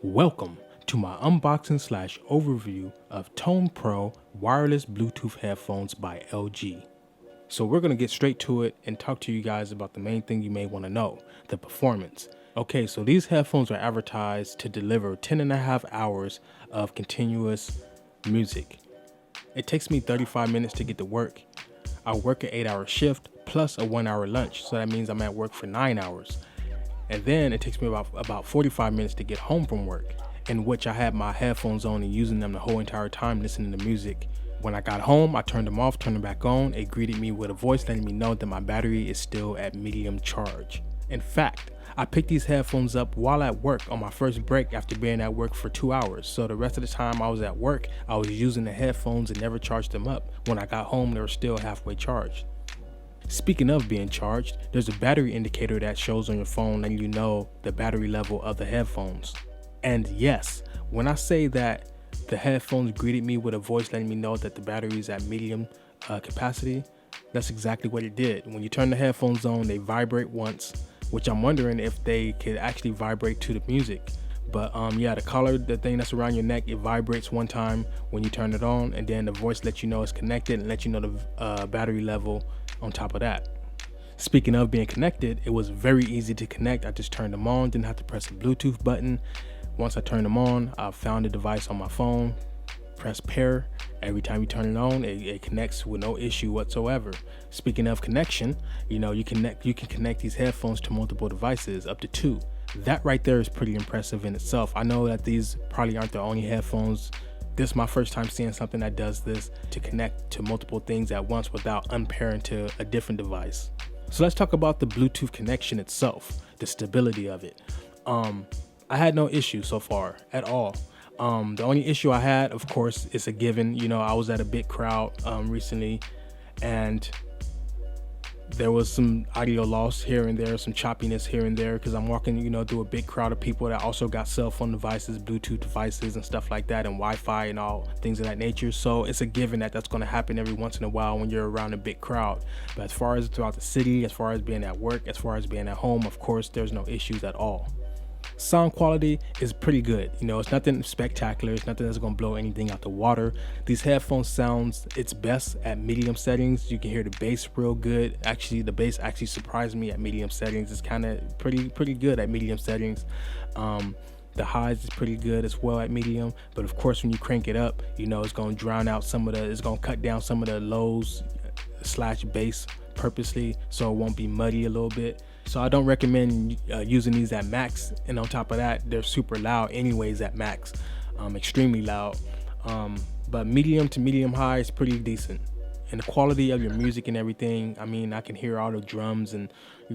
Welcome to my unboxing slash overview of Tone Pro wireless Bluetooth headphones by LG. So we're going to get straight to it and talk to you guys about the main thing you may want to know, the performance. Okay, so these headphones are advertised to deliver 10 and a half hours of continuous music. It takes me 35 minutes to get to work. I work an 8-hour shift plus a 1-hour lunch, so that means I'm at work for 9 hours. And then it takes me about 45 minutes to get home from work, in which I had my headphones on and using them the whole entire time listening to music. When I got home, I turned them off, turned them back on. It greeted me with a voice letting me know that my battery is still at medium charge. In fact, I picked these headphones up while at work on my first break after being at work for 2 hours. So the rest of the time I was at work, I was using the headphones and never charged them up. When I got home, they were still halfway charged. Speaking of being charged, there's a battery indicator that shows on your phone letting you know the battery level of the headphones. And yes, when I say that the headphones greeted me with a voice letting me know that the battery is at medium capacity, that's exactly what it did. When you turn the headphones on, they vibrate once, which I'm wondering if they could actually vibrate to the music. But yeah, the collar, the thing that's around your neck, it vibrates one time when you turn it on, and then the voice lets you know it's connected and lets you know the battery level on top of that. Speaking of being connected, it was very easy to connect. I just turned them on, didn't have to press a Bluetooth button. Once I turned them on, I found the device on my phone, press pair. Every time you turn it on, it connects with no issue whatsoever. Speaking of connection, you can connect these headphones to multiple devices, up to 2. That right there is pretty impressive in itself. I know that these probably aren't the only headphones. This is my first time seeing something that does this, to connect to multiple things at once without unpairing to a different device. So let's talk about the Bluetooth connection itself, the stability of it. I had no issue so far at all. The only issue I had, of course, is a given. I was at a big crowd recently, and there was some audio loss here and there, some choppiness here and there, because I'm walking, through a big crowd of people that also got cell phone devices, Bluetooth devices and stuff like that, and Wi-Fi and all things of that nature. So it's a given that that's going to happen every once in a while when you're around a big crowd. But as far as throughout the city, as far as being at work, as far as being at home, of course, there's no issues at all. Sound quality is pretty good. It's nothing spectacular. It's nothing that's going to blow anything out the water. These headphones sounds its best at medium settings. You can hear the bass real good. Actually, the bass actually surprised me at medium settings. It's kind of pretty good at medium settings. The highs is pretty good as well at medium, but of course when you crank it up, it's going to drown out it's going to cut down some of the lows / bass purposely, so it won't be muddy a little bit. So I don't recommend using these at max, and on top of that, they're super loud anyways at max, extremely loud. But medium to medium high is pretty decent. And the quality of your music and everything, I can hear all the drums and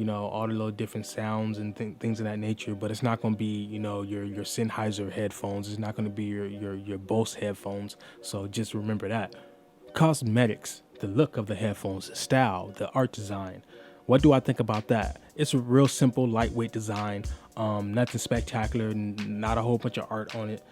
all the little different sounds and things of that nature, but it's not going to be your Sennheiser headphones. It's not going to be your Bose headphones, so just remember that. Cosmetics, the look of the headphones, the style, the art design. What do I think about that? It's a real simple, lightweight design. Nothing spectacular, not a whole bunch of art on it.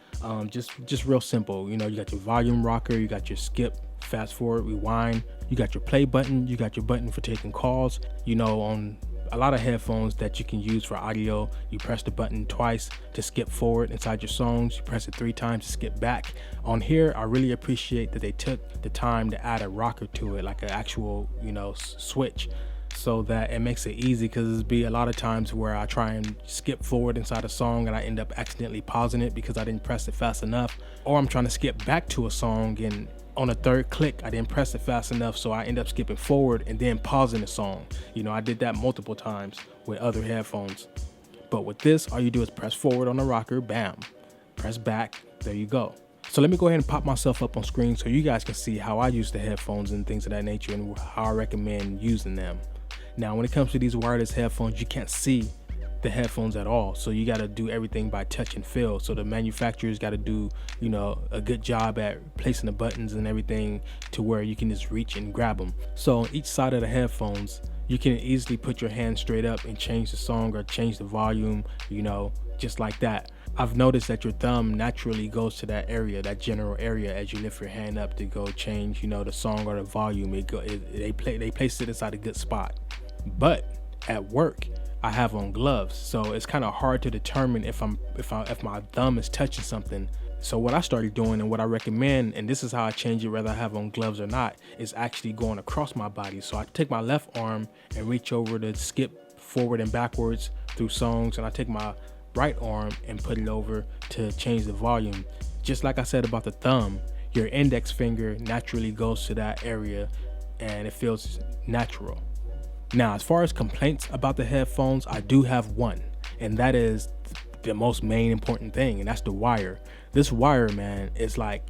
Just real simple. You got your volume rocker, you got your skip, fast forward, rewind. You got your play button, you got your button for taking calls. On a lot of headphones that you can use for audio, you press the button twice to skip forward inside your songs. You press it 3 times to skip back. On here, I really appreciate that they took the time to add a rocker to it, like an actual, switch, so that it makes it easy, because there's be a lot of times where I try and skip forward inside a song and I end up accidentally pausing it because I didn't press it fast enough, or I'm trying to skip back to a song and on a third click I didn't press it fast enough, so I end up skipping forward and then pausing the song. I did that multiple times with other headphones, but with this, all you do is press forward on the rocker, bam, press back, there you go. So let me go ahead and pop myself up on screen so you guys can see how I use the headphones and things of that nature and how I recommend using them. Now, when it comes to these wireless headphones, you can't see the headphones at all, so you got to do everything by touch and feel. So the manufacturers got to do a good job at placing the buttons and everything to where you can just reach and grab them. So on each side of the headphones, you can easily put your hand straight up and change the song or change the volume, just like that. I've noticed that your thumb naturally goes to that area, that general area, as you lift your hand up to go change the song or the volume. They place it inside a good spot. But at work, I have on gloves. So it's kind of hard to determine if my thumb is touching something. So what I started doing and what I recommend, and this is how I change it whether I have on gloves or not, is actually going across my body. So I take my left arm and reach over to skip forward and backwards through songs, and I take my right arm and put it over to change the volume. Just like I said about the thumb, your index finger naturally goes to that area and it feels natural. Now, as far as complaints about the headphones, I do have one, and that is the most main important thing, and that's the wire. This wire, man, is like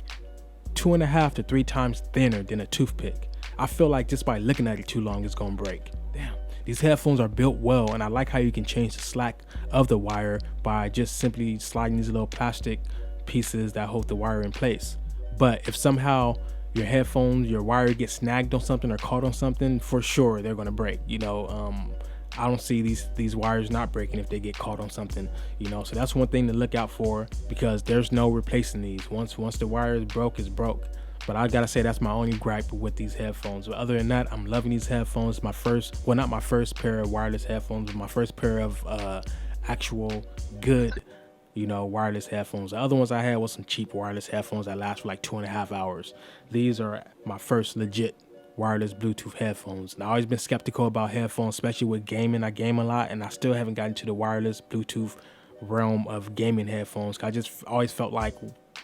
2.5 to 3 times thinner than a toothpick. I feel like just by looking at it too long, it's gonna break. Damn. These headphones are built well, and I like how you can change the slack of the wire by just simply sliding these little plastic pieces that hold the wire in place. But if somehow your headphones, your wire gets snagged on something or caught on something, for sure they're gonna break. I don't see these wires not breaking if they get caught on something, so that's one thing to look out for, because there's no replacing these. Once the wire is broke, it's broke. But I gotta say, that's my only gripe with these headphones. But other than that, I'm loving these headphones. Not my first pair of wireless headphones, but my first pair of actual good wireless headphones. The other ones I had was some cheap wireless headphones that last for like 2.5 hours. These are my first legit wireless Bluetooth headphones. And I've always been skeptical about headphones, especially with gaming. I game a lot, and I still haven't gotten to the wireless Bluetooth realm of gaming headphones. I just always felt like,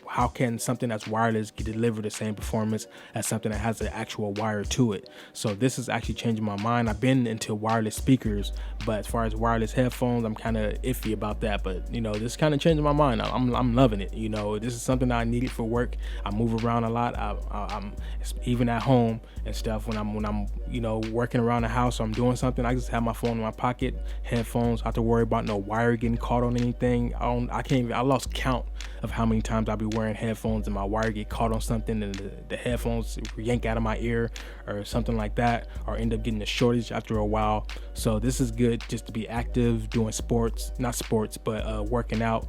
how can something that's wireless deliver the same performance as something that has an actual wire to it? So this is actually changing my mind. I've been into wireless speakers, but as far as wireless headphones, I'm kind of iffy about that. But this is kind of changing my mind. I'm loving it. This is something that I needed for work. I move around a lot. I'm even at home and stuff. When I'm working around the house or I'm doing something, I just have my phone in my pocket, headphones. I don't have to worry about no wire getting caught on anything. I lost count of how many times I'll be wearing headphones and my wire get caught on something and the headphones yank out of my ear or something like that, or end up getting a shortage after a while. So this is good just to be active, doing working out,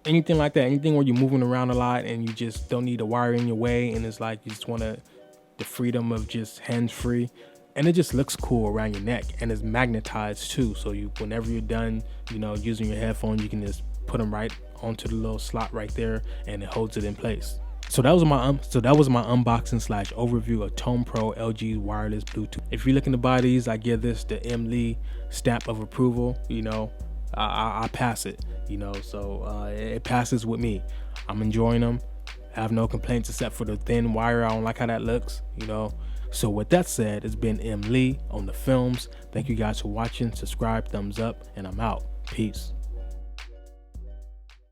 anything like that, anything where you're moving around a lot and you just don't need a wire in your way, and it's like you just want the freedom of just hands-free, and it just looks cool around your neck, and it's magnetized too, so whenever you're done using your headphones, you can just put them right onto the little slot right there, and it holds it in place. So that was my unboxing / overview of Tone Pro LG wireless Bluetooth. If you're looking to buy these, I give this the M. Lee stamp of approval. I pass it. So it passes with me. I'm enjoying them. I have no complaints except for the thin wire. I don't like how that looks. So with that said, it's been M. Lee on the films. Thank you guys for watching. Subscribe, thumbs up, and I'm out. Peace.